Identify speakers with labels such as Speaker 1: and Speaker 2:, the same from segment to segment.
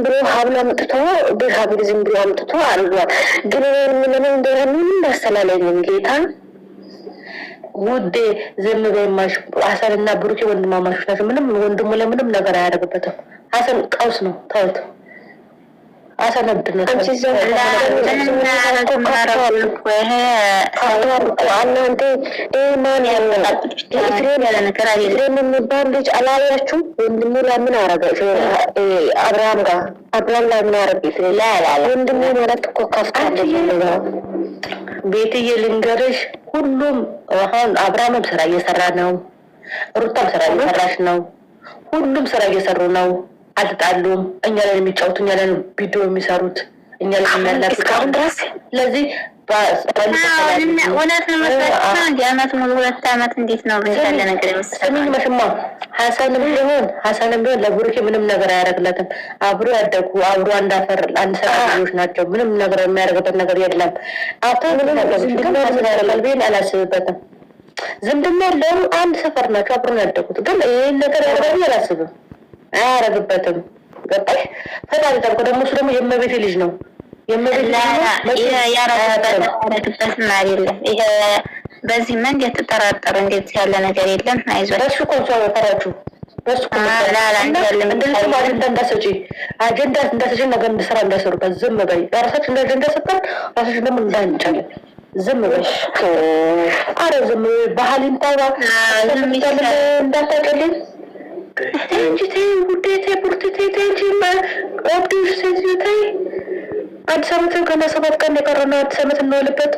Speaker 1: ብሎ ሀብል አምጥቶ በሀብል ዝም ብሎ አምጥቶ አልጓል። ግን ምን እንደሆነ እንዳስተላለኝም ጌታ ውዴ ዝም በይማሽ። ሀሰንና ብሩኬ ወንድማማቾች ናቸው። ምንም ወንድሙ ለምንም ነገር አያደርግበትም። ሀሰን ቀውስ ነው። ተውት። ሀሰን እብድነት እናንተ ማን የሚባል ልጅ አላያችሁም? ወንድሙ ለምን አረገ? አብርሃም ጋር አብርሃም ለምን አረገ? ወንድሙ ማለት እኮ ከፍታለ ቤትዬ ልንገርሽ፣ ሁሉም አሁን አብርሃምም ስራ እየሰራ ነው፣ ሩታም ስራ እየሰራሽ ነው። ሁሉም ስራ እየሰሩ ነው። አልጣሉም። እኛ ላይ የሚጫወቱ እኛ ላይ ቪዲዮ የሚሰሩት እኛ ላይ የሚያላፍ እስካሁን ድረስ። ስለዚህ
Speaker 2: እውነት ነው መስራት እንጂ አመት ሙሉ 2 አመት እንዴት ነው ያለ ነገር
Speaker 1: ስሚኝ መስማ ሀሰንም ቢሆን ለብሩኬ ምንም ነገር አያደርግለትም። አብሮ ያደጉ አብሮ አንዳፈር አንድ ሰራተኞች ናቸው። ምንም ነገር የሚያደርግበት ነገር የለም። አቶ ምንም ነገር ያደርጋል ብዬ አላስብበትም። ዝምድና ያለው አንድ ሰፈር ናቸው። አብሮ ያደጉት ግን ይህን ነገር ያደርጋል አላስብም። አያደርግበትም። ገባሽ? ፈጣሪ ጠብቆ ደግሞ እሱ ደግሞ የእመቤቴ ልጅ ነው።
Speaker 2: በዚህ መንገድ ተጠራጠሩ እንዴት ያለ ነገር የለም። አይዞህ
Speaker 1: በሱ እኮ ሰው ፈራችሁ በሱ አጀንዳ እንዳሰጪ ነገር እንድሰራ እንዳሰሩበት ዝም በይ። ራሳችን አጀንዳ ሰጠን ራሳችን ደግሞ እንዳንቻለን ዝም በይ። አረ ዝም ባህል ይምጣባ እንዳታቀልኝ እንጂ ተይ ውዴ ተይ ቡርቴ ተይ እንጂ ወብዱሽ ተይ አዲስ ዓመት ገና 7 ቀን የቀረና አዲስ ዓመት እንዋልበት።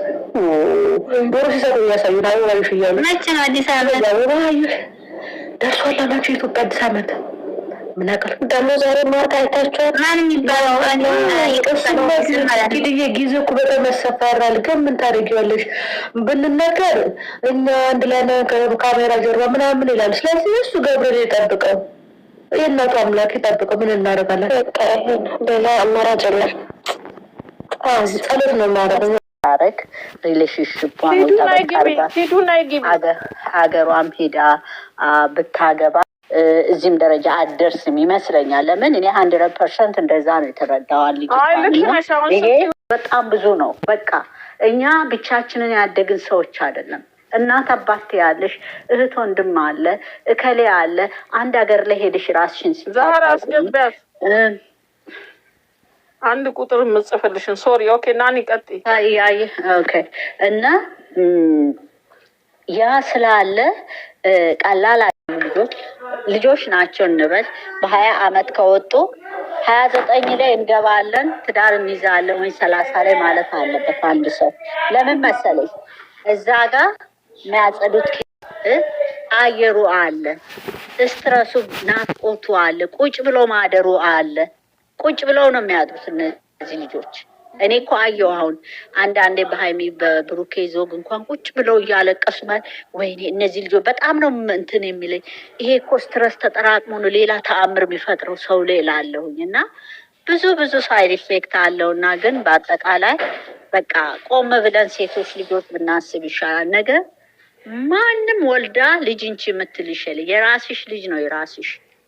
Speaker 1: ዶሮ ሲሰሩ እያሳዩን አበባዩሽ እያሉ
Speaker 2: መቼ ነው አዲስ ዓመት?
Speaker 1: አበባዩሽ ደርሷል አላችሁ የኢትዮጵያ አዲስ ዓመት። ምን አቀል ደግሞ ዛሬ ማታ አይታችኋል።
Speaker 2: ማን የሚባለው
Speaker 1: እንግዲህ ጊዜ እኮ በጣም ያሰፋራል። ግን ምን ታደርጊዋለሽ? ብንነገር እኛ አንድ ላይ ካሜራ ጀርባ ምናምን ይላል። ስለዚህ እሱ ገብርኤል ይጠብቀው፣ የእናቱ አምላክ ይጠብቀው። ምን እናደርጋለን? ሌላ አማራጭ የለም። ጸሎት ነው ማረግ ሪሌሽንሽፕ ሀገሯም ሄዳ ብታገባ እዚህም ደረጃ አደርስም ይመስለኛል። ለምን እኔ 100% እንደዛ ነው የተረዳዋል። ይሄ በጣም ብዙ ነው። በቃ እኛ ብቻችንን ያደግን ሰዎች አይደለም። እናት አባት ያለሽ እህት ወንድም አለ እከሌ አለ። አንድ ሀገር ላይ ሄደሽ ራስሽን
Speaker 3: ዛሬ አስገባሽ አንድ ቁጥር ምጽፈልሽን ሶሪ ኦኬ ናኒ ቀጥይ
Speaker 1: ኦኬ እና ያ ስላለ ቀላል ልጆች ናቸው እንበል። በ20 አመት ከወጡ 29 ላይ እንገባለን ትዳር እንይዛለን ወይ 30 ላይ ማለት አለበት አንድ ሰው። ለምን መሰለሽ እዛ ጋር የሚያጸዱት አየሩ አለ፣ ስትረሱ ናፍቆቱ አለ፣ ቁጭ ብሎ ማደሩ አለ። ቁጭ ብለው ነው የሚያድሩት እነዚህ ልጆች። እኔ እኮ አየሁ አሁን አንዳንዴ በሀይሚ በብሩኬ ዞግ እንኳን ቁጭ ብለው እያለቀሱ ማለት ወይኔ እነዚህ ልጆች በጣም ነው እንትን የሚለኝ። ይሄ እኮ ስትረስ ተጠራቅሞ ነው ሌላ ተአምር የሚፈጥረው ሰው ሌላ አለሁኝ እና ብዙ ሳይድ ኢፌክት አለው እና ግን በአጠቃላይ በቃ ቆም ብለን ሴቶች ልጆች ብናስብ ይሻላል። ነገ ማንም ወልዳ ልጅ እንቺ የምትል ይሻል። የራስሽ ልጅ ነው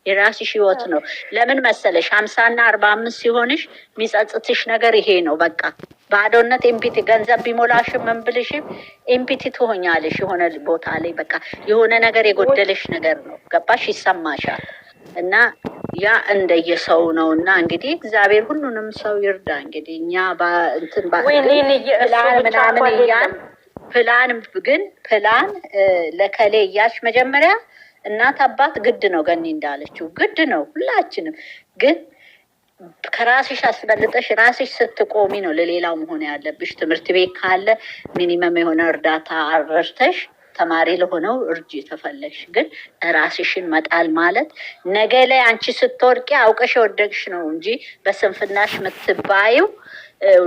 Speaker 1: የራስሽ ህይወት ነው። ለምን መሰለሽ 50 እና 45 ሲሆንሽ የሚጸጽትሽ ነገር ይሄ ነው። በቃ ባዶነት ኤምፒቲ ገንዘብ ቢሞላሽም ምን ብልሽም ኤምፒቲ ትሆኛለሽ የሆነ ቦታ ላይ በቃ የሆነ ነገር የጎደለሽ ነገር ነው። ገባሽ? ይሰማሻል። እና ያ እንደየሰው ነው እና እንግዲህ እግዚአብሔር ሁሉንም ሰው ይርዳ። እንግዲህ እኛ እንትን ምናምን እያን ፕላን ለከሌ እያልሽ መጀመሪያ እናት አባት ግድ ነው። ገኒ እንዳለችው ግድ ነው ሁላችንም። ግን ከራስሽ አስበልጠሽ ራስሽ ስትቆሚ ነው ለሌላው መሆን ያለብሽ። ትምህርት ቤት ካለ ሚኒመም የሆነ እርዳታ አረርተሽ ተማሪ ለሆነው እርጅ ተፈለግሽ። ግን ራስሽን መጣል ማለት ነገ ላይ አንቺ ስትወርቂ አውቀሽ የወደቅሽ ነው እንጂ በስንፍናሽ የምትባዩ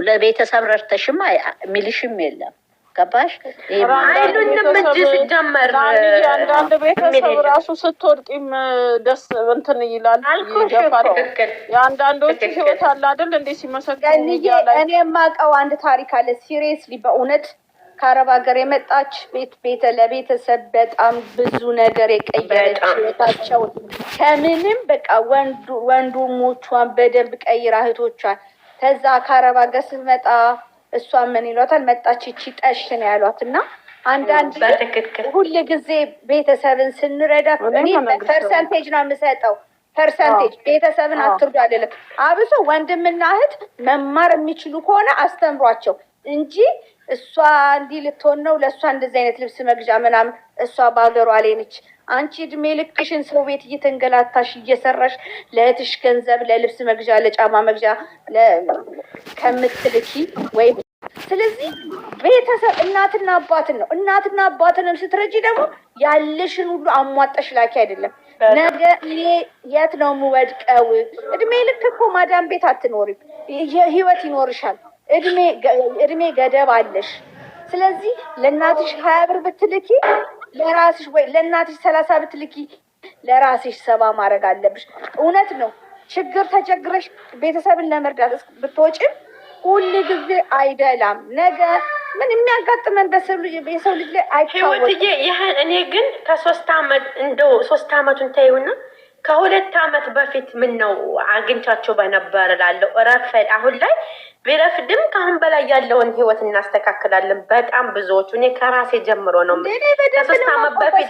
Speaker 1: ለቤተሰብ ረድተሽም የሚልሽም የለም። ገባሽ?
Speaker 3: አይሉንም እጅ ሲጀመር አንዳንድ ቤተሰብ ራሱ ስትወድቂም ደስ እንትን ይላል ይገፋል። የአንዳንዶቹ ህይወት አለ አይደል እንዴ ሲመሰገን ይላል።
Speaker 4: እኔ የማውቀው አንድ ታሪክ አለ ሲሪየስሊ በእውነት ከአረብ ሀገር የመጣች ለቤተሰብ በጣም ብዙ ነገር የቀየረች ህይወታቸውን ከምንም በቃ ወንድሞቿን በደንብ ቀይራ እህቶቿን ከዛ ከአረብ ሀገር ስትመጣ እሷ ምን ይሏታል መጣች ይቺ ጠሽ ነው ያሏት። እና አንዳንድ ሁል ጊዜ ቤተሰብን ስንረዳ እኔ ፐርሰንቴጅ ነው የምሰጠው ፐርሰንቴጅ ቤተሰብን አትርዱ አይደለም። አብሶ ወንድምና እህት መማር የሚችሉ ከሆነ አስተምሯቸው እንጂ እሷ እንዲህ ልትሆን ነው ለእሷ እንደዚህ አይነት ልብስ መግዣ ምናምን እሷ በሀገሯ ላይ ነች። አንቺ እድሜ ልክሽን ሰው ቤት እየተንገላታሽ እየሰራሽ ለእህትሽ ገንዘብ ለልብስ መግዣ ለጫማ መግዣ ከምትልኪ ወይ ስለዚህ ቤተሰብ እናትና አባትን ነው። እናትና አባትንም ስትረጂ ደግሞ ያለሽን ሁሉ አሟጠሽ ላኪ አይደለም። ነገ እኔ የት ነው የምወድቀው? እድሜ ልክ እኮ ማዳም ቤት አትኖሪም። ህይወት ይኖርሻል። እድሜ ገደብ አለሽ። ስለዚህ ለእናትሽ 20 ብር ብትልኪ ለራስሽ ወይ ለእናትሽ 30 ብትልኪ ለራስሽ 70 ማድረግ አለብሽ። እውነት ነው። ችግር ተቸግረሽ ቤተሰብን ለመርዳት ብትወጪም ሁሉ ጊዜ አይደላም። ነገ ምን የሚያጋጥመን የሰው ልጅ ላይ አይታወቅም።
Speaker 5: ህይወትዬ ይሄን እኔ ግን ከ3 አመት እንደው 3 አመቱን ታዩና ከ2 አመት በፊት ምን ነው አግኝቻቸው በነበር እላለሁ። ረፈድ አሁን ላይ ቢረፍድም ከአሁን በላይ ያለውን ህይወት እናስተካክላለን። በጣም ብዙዎቹ እኔ ከራሴ ጀምሮ ነው ከ3 አመት በፊት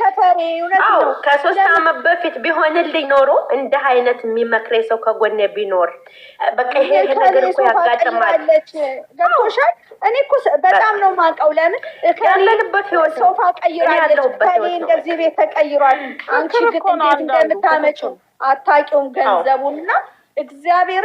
Speaker 5: ከ3 አመት በፊት ቢሆንልኝ ኖሮ እንደ አይነት የሚመክረኝ ሰው ከጎኔ ቢኖር በቃ ይሄ ነገር እኮ ያጋጥማል።
Speaker 4: ገብቶሻል? እኔ እኮ በጣም ነው የማውቀው። ለምን
Speaker 5: ያለንበት ህይወት
Speaker 4: ሶፋ ቀይራለች ከኔ እንደዚህ ቤት ተቀይሯል። አንቺ ግን እንዴት እንደምታመጪው አታውቂውም ገንዘቡንና እግዚአብሔር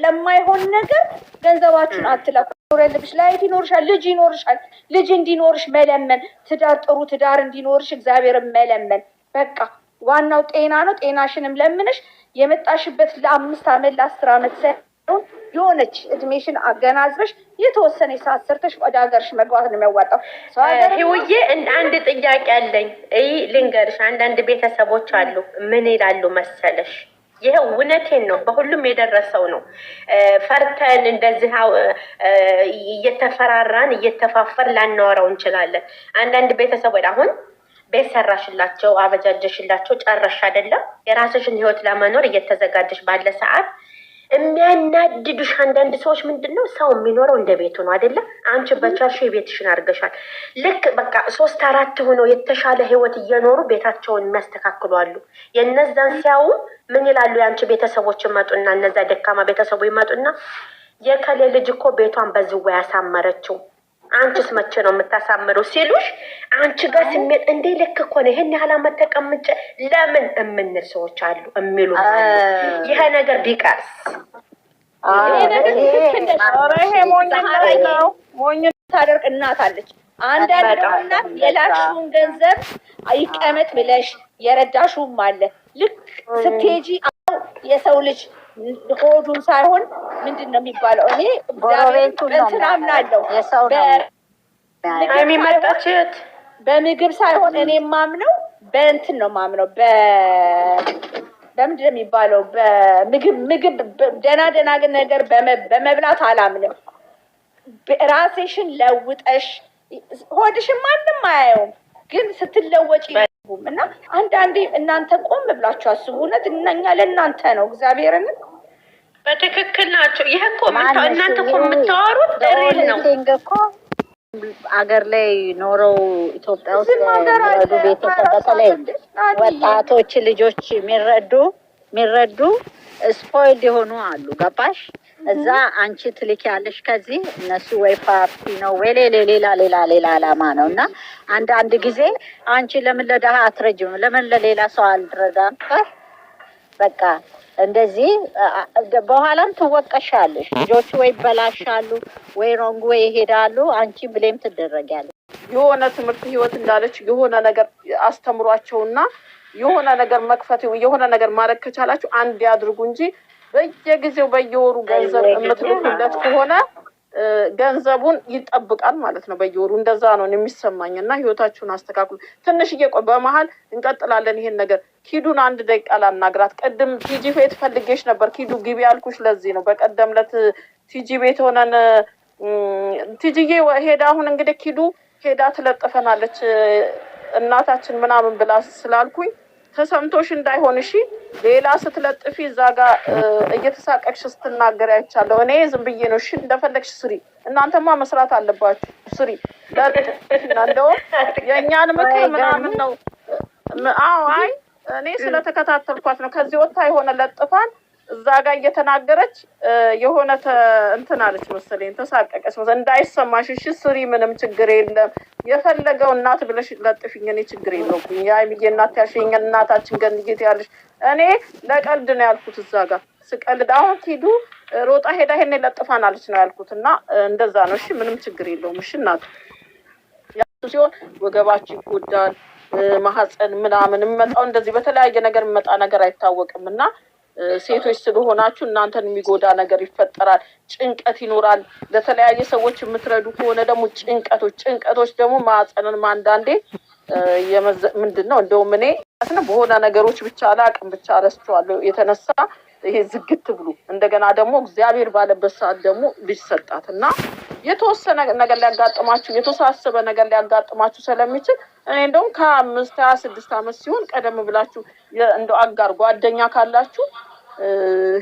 Speaker 4: ለማይሆን ነገር ገንዘባችሁን አትለቁ። ልብሽ ላይፍ ይኖርሻል፣ ልጅ ይኖርሻል። ልጅ እንዲኖርሽ መለመን፣ ትዳር ጥሩ ትዳር እንዲኖርሽ እግዚአብሔርን መለመን። በቃ ዋናው ጤና ነው። ጤናሽንም ለምንሽ የመጣሽበት ለ5 አመት ለ10 አመት ሳይሆን የሆነች እድሜሽን አገናዝበሽ የተወሰነ ሰዓት ሰርተሽ ወደ ሀገርሽ መግባት ነው የሚያዋጣው።
Speaker 5: ህይወዬ አንድ ጥያቄ አለኝ። ልንገርሽ፣ አንዳንድ ቤተሰቦች አሉ ምን ይላሉ መሰለሽ? ይሄ እውነቴን ነው፣ በሁሉም የደረሰው ነው። ፈርተን እንደዚህ እየተፈራራን እየተፋፈር ላናወራው እንችላለን። አንዳንድ ቤተሰቦች አሁን ቤት ሰራሽላቸው፣ አበጃጀሽላቸው፣ ጨረሽ አይደለም የራስሽን ህይወት ለመኖር እየተዘጋጀሽ ባለ ሰዓት የሚያናድዱሽ አንዳንድ ሰዎች ምንድነው ሰው የሚኖረው እንደ ቤቱ ነው አይደለም። አንቺ በቻልሽው የቤትሽን አድርገሻል። ልክ በቃ 3 4 ሆነው የተሻለ ህይወት እየኖሩ ቤታቸውን የሚያስተካክሉ አሉ። የነዛን ሲያዩ ምን ይላሉ? የአንቺ ቤተሰቦች ይመጡና እነዛ ደካማ ቤተሰቦች ይመጡና የከሌ ልጅ እኮ ቤቷን በዝዋ ያሳመረችው አንቺስ መቼ ነው የምታሳምረው ሲሉሽ፣ አንቺ ጋር ስሜት እንዴ ልክ እኮ ነው ይሄን ያህል አመት ተቀምጬ ለምን የምንል ሰዎች አሉ የሚሉ አሉ። ይሄ ነገር ቢቀርስ
Speaker 4: ይሄ ሞኝ ታደርቅ እናት አለች። አንዳንድ እናት የላክሽውን ገንዘብ ይቀመጥ ብለሽ የረዳሽውም አለ። ልክ ስትሄጂ የሰው ልጅ ሆዱን ሳይሆን ምንድን ነው የሚባለው? እኔ እንትን አምናለሁ በምግብ ሳይሆን እኔ ማምነው በእንትን ነው ማምነው በምንድን ነው የሚባለው? በምግብ ደህና ነገር በመብላት አላምንም። ራስሽን ለውጠሽ ሆድሽን ማንም አያየውም፣ ግን ስትለወጪ እና አንዳንዴ እናንተ ቆም ብላችሁ አስቡ። እውነት እኛ ለእናንተ ነው እግዚአብሔርን
Speaker 5: በትክክል ናቸው። ይሄ እኮ እናንተ እኮ የምታወሩት ድሬል ነው
Speaker 1: እኮ አገር ላይ ኖረው ኢትዮጵያ ውስጥ የሚረዱ ቤተሰብ በተለይ ወጣቶች ልጆች የሚረዱ ስፖይልድ የሆኑ አሉ። ገባሽ? እዛ አንቺ ትልኪያለሽ ከዚህ እነሱ ወይ ፓርቲ ነው ወይ ሌላ አላማ ነው። እና አንዳንድ ጊዜ አንቺ ለምን ለደሃ አትረጅም? ለምን ለሌላ ሰው አልረዳም? በቃ እንደዚህ በኋላም ትወቀሻለሽ። ልጆቹ ወይ በላሻሉ ወይ ሮንግ ወይ ይሄዳሉ። አንቺ ብሌም ትደረጊያለሽ።
Speaker 3: የሆነ ትምህርት ህይወት እንዳለች የሆነ ነገር አስተምሯቸውና የሆነ ነገር መክፈት የሆነ ነገር ማድረግ ከቻላችሁ አንድ ያድርጉ እንጂ በየጊዜው በየወሩ ገንዘብ የምትልኩለት ከሆነ ገንዘቡን ይጠብቃል ማለት ነው። በየወሩ እንደዛ ነው የሚሰማኝ። እና ህይወታችሁን አስተካክሉ። ትንሽ እየቆይ በመሀል እንቀጥላለን ይሄን ነገር። ኪዱን 1 ደቂቃ ላናግራት። ቀደም ቲጂ ቤት ፈልጌሽ ነበር። ኪዱ ግቢ ያልኩሽ ለዚህ ነው። በቀደም ለት ቲጂ ቤት ሆነን ትጅዬ ሄዳ አሁን እንግዲህ ኪዱ ሄዳ ትለጥፈናለች እናታችን ምናምን ብላ ስላልኩኝ ተሰምቶሽ እንዳይሆን እሺ። ሌላ ስትለጥፊ እዛ ጋር እየተሳቀቅሽ ስትናገር አይቻለሁ። እኔ ዝም ብዬ ነው እሺ፣ እንደፈለግሽ ስሪ። እናንተማ መስራት አለባችሁ ስሪ። እንደውም የእኛን ምክር ምናምን ነው። አዎ አይ እኔ ስለተከታተልኳት ነው። ከዚህ ወጥታ የሆነ ለጥፋን እዛ ጋር እየተናገረች የሆነ እንትን አለች መሰለኝ፣ ተሳቀቀች መሰለኝ። እንዳይሰማሽ እሺ ስሪ፣ ምንም ችግር የለም። የፈለገው እናት ብለሽ ለጥፊኝ፣ እኔ ችግር የለውም። የሀይሚዬ እናት ያልሽኝ እናታችን ገንጌት ያለሽ እኔ ለቀልድ ነው ያልኩት። እዛ ጋር ስቀልድ አሁን ሂዱ ሮጣ ሄዳ ይሄን ለጥፋን አለች ነው ያልኩት። እና እንደዛ ነው እሺ፣ ምንም ችግር የለውም። እሺ እናት ያሱ ሲሆን ወገባችሁ ይጎዳል፣ ማህፀን ምናምን የሚመጣው እንደዚህ በተለያየ ነገር የሚመጣ ነገር አይታወቅም። እና ሴቶች ስለሆናችሁ እናንተን የሚጎዳ ነገር ይፈጠራል። ጭንቀት ይኖራል። ለተለያየ ሰዎች የምትረዱ ከሆነ ደግሞ ጭንቀቶች ደግሞ ማህፀንን አንዳንዴ ምንድን ነው እንደውም እኔ በሆነ ነገሮች ብቻ አላቅም ብቻ ረስቸዋለሁ የተነሳ ይሄ ዝግት ብሉ እንደገና ደግሞ እግዚአብሔር ባለበት ሰዓት ደግሞ ልጅ ሰጣት እና የተወሰነ ነገር ሊያጋጥማችሁ የተወሳሰበ ነገር ሊያጋጥማችሁ ስለሚችል እኔ እንደውም ከ5-26 ዓመት ሲሆን ቀደም ብላችሁ እንደው አጋር ጓደኛ ካላችሁ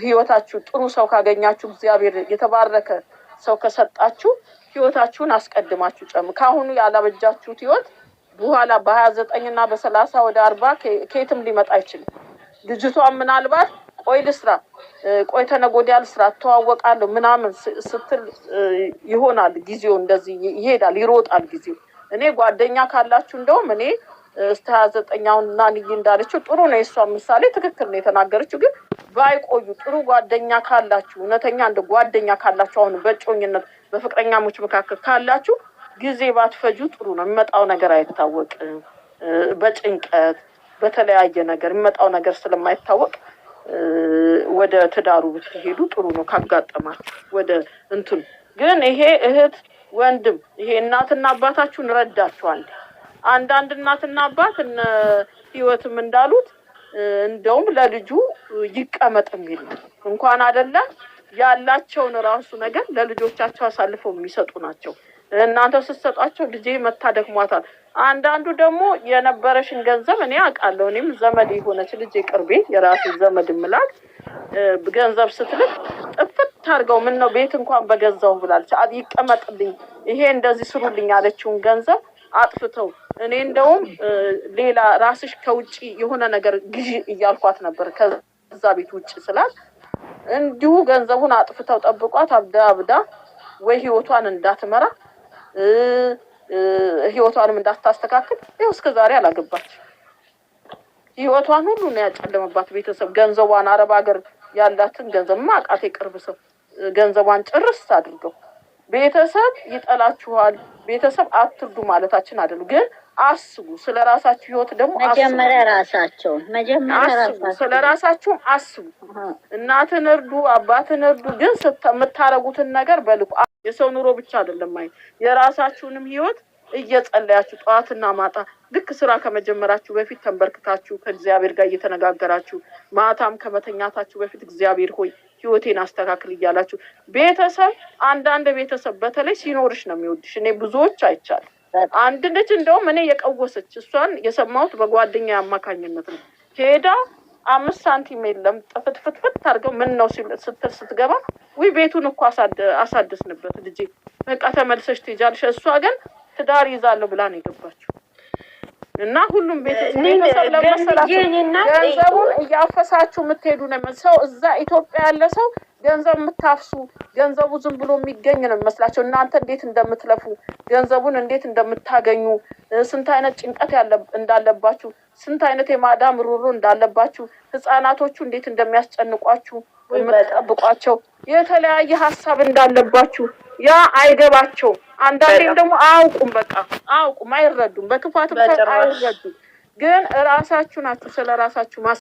Speaker 3: ህይወታችሁ ጥሩ ሰው ካገኛችሁ እግዚአብሔር የተባረከ ሰው ከሰጣችሁ ህይወታችሁን አስቀድማችሁ ካሁኑ ያላበጃችሁት ህይወት በኋላ በ29 እና በ30 ወደ 40 ከየትም ሊመጣ አይችልም። ልጅቷን ምናልባት ቆይ ልስራ ቆይ ተነጎዳ ልስራ ተዋወቃለሁ ምናምን ስትል ይሆናል ጊዜው እንደዚህ ይሄዳል ይሮጣል ጊዜው። እኔ ጓደኛ ካላችሁ እንደውም እኔ እስከ 29 እና ንይ እንዳለችው ጥሩ ነው። የሷ ምሳሌ ትክክል ነው የተናገረችው። ግን ባይቆዩ ጥሩ ጓደኛ ካላችሁ እውነተኛ እንደ ጓደኛ ካላችሁ አሁን በጮኝነት በፍቅረኛሞች መካከል ካላችሁ ጊዜ ባትፈጁ ጥሩ ነው። የሚመጣው ነገር አይታወቅም። በጭንቀት በተለያየ ነገር የሚመጣው ነገር ስለማይታወቅ ወደ ትዳሩ ብትሄዱ ጥሩ ነው ካጋጠማችሁ ወደ እንትን። ግን ይሄ እህት ወንድም ይሄ እናትና አባታችሁን ረዳችኋል። አንዳንድ እናትና አባት ህይወትም እንዳሉት እንደውም ለልጁ ይቀመጥ የሚል እንኳን አይደለም ያላቸውን ራሱ ነገር ለልጆቻቸው አሳልፈው የሚሰጡ ናቸው። እናንተ ስትሰጧቸው ልጄ መታደክሟታል። አንዳንዱ ደግሞ የነበረሽን ገንዘብ እኔ አውቃለሁ። እኔም ዘመድ የሆነች ልጅ ቅርቤ የራሴ ዘመድ ምላት ገንዘብ ስትልክ ጥፍት አድርገው ምን ነው ቤት እንኳን በገዛው ብላለች። ይቀመጥልኝ ይሄ እንደዚህ ስሩልኝ ያለችውን ገንዘብ አጥፍተው እኔ እንደውም ሌላ ራስሽ ከውጪ የሆነ ነገር ግዢ እያልኳት ነበር ከዛ ቤት ውጪ ስላት እንዲሁ ገንዘቡን አጥፍተው ጠብቋት አብዳ ወይ ህይወቷን እንዳትመራ ህይወቷንም እንዳታስተካክል ይኸው እስከ ዛሬ አላገባች። ህይወቷን ሁሉ ነው ያጨለመባት። ቤተሰብ ገንዘቧን አረብ ሀገር ያላትን ገንዘብ ማቃት የቅርብ ሰው ገንዘቧን ጭርስ አድርገው ቤተሰብ ይጠላችኋል። ቤተሰብ አትርዱ ማለታችን አይደለም፣ ግን አስቡ ስለራሳችሁ ህይወት ደግሞ
Speaker 1: መጀመሪያ ራሳችሁ
Speaker 3: ስለራሳችሁም አስቡ። እናትን እርዱ፣ አባትን እርዱ፣ ግን የምታረጉትን ነገር በልኩ። የሰው ኑሮ ብቻ አይደለም ማለት የራሳችሁንም ህይወት እየጸለያችሁ ጠዋትና ማታ ልክ ስራ ከመጀመራችሁ በፊት ተንበርክካችሁ ከእግዚአብሔር ጋር እየተነጋገራችሁ ማታም ከመተኛታችሁ በፊት እግዚአብሔር ሆይ ህይወቴን አስተካክል እያላችሁ ቤተሰብ አንዳንድ ቤተሰብ በተለይ ሲኖርሽ ነው የሚወድሽ። እኔ ብዙዎች አይቻልም። አንድ ልጅ እንደውም እኔ የቀወሰች እሷን የሰማሁት በጓደኛ አማካኝነት ነው። ሄዳ 5 ሳንቲም የለም ጥፍትፍትፍት አድርገው ምን ነው ስትል ስትገባ ወይ ቤቱን እኮ አሳደስንበት ልጄ በቃ ተመልሰሽ ትሄጃለሽ። እሷ ግን ትዳር ይዛለሁ ብላ ነው የገባችው። እና ሁሉም ቤተሰብ ለመሰላችሁ ገንዘቡን እያፈሳችሁ የምትሄዱ ነው ሰው እዛ ኢትዮጵያ ያለ ሰው ገንዘብ የምታፍሱ ገንዘቡ ዝም ብሎ የሚገኝ ነው የሚመስላቸው። እናንተ እንዴት እንደምትለፉ ገንዘቡን እንዴት እንደምታገኙ ስንት አይነት ጭንቀት እንዳለባችሁ ስንት አይነት የማዳም ሩሩ እንዳለባችሁ ህፃናቶቹ እንዴት እንደሚያስጨንቋችሁ የምትጠብቋቸው የተለያየ ሀሳብ እንዳለባችሁ ያ አይገባቸው። አንዳንዴም ደግሞ አያውቁም፣ በቃ አያውቁም፣ አይረዱም። በክፋትም አይረዱም። ግን ራሳችሁ ናችሁ ስለራሳችሁ